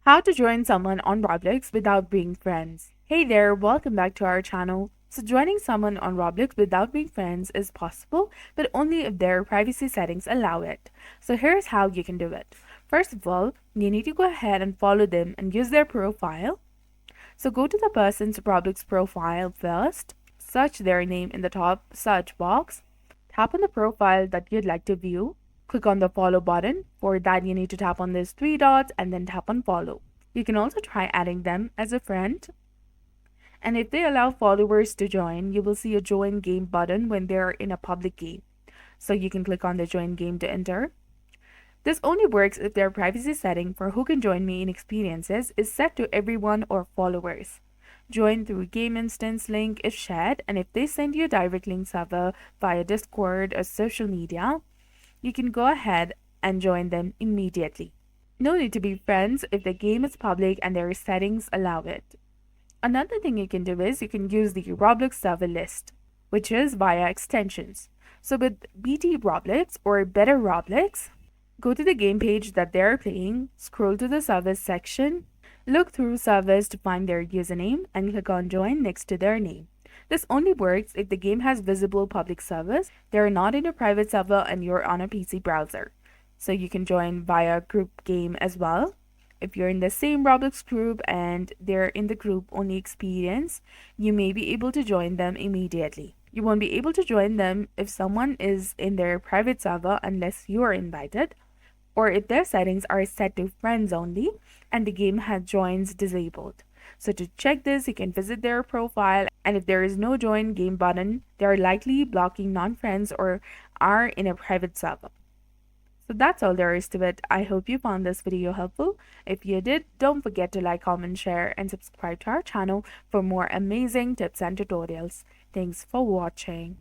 How to join someone on Roblox without being friends. Hey there, welcome back to our channel. So joining someone on Roblox without being friends is possible, but only if their privacy settings allow it. So here's how you can do it. First of all, you need to go ahead and follow them and use their profile. So go to the person's Roblox profile first, search their name in the top search box, tap on the profile that you'd like to view, click on the follow button. For that, you need to tap on these three dots and then tap on follow. You can also try adding them as a friend. And if they allow followers to join, you will see a join game button when they're in a public game. So you can click on the join game to enter. This only works if their privacy setting for who can join me in experiences is set to everyone or followers. Join through game instance link if shared, and if they send you a direct link server via Discord or social media, you can go ahead and join them immediately. No need to be friends if the game is public and their settings allow it. Another thing you can do is you can use the Roblox server list, which is via extensions. So with BT Roblox or Better Roblox, go to the game page that they're playing, scroll to the servers section, look through servers to find their username, and click on join next to their name. This only works if the game has visible public servers, they're not in a private server, and you're on a PC browser. So you can join via group game as well. If you're in the same Roblox group and they're in the group only experience, you may be able to join them immediately. You won't be able to join them if someone is in their private server unless you are invited, or if their settings are set to friends only and the game has joins disabled. So to check this, you can visit their profile, and if there is no join game button, they are likely blocking non-friends or are in a private server. So that's all there is to it. I hope you found this video helpful. If you did, don't forget to like, comment, share, and subscribe to our channel for more amazing tips and tutorials. Thanks for watching.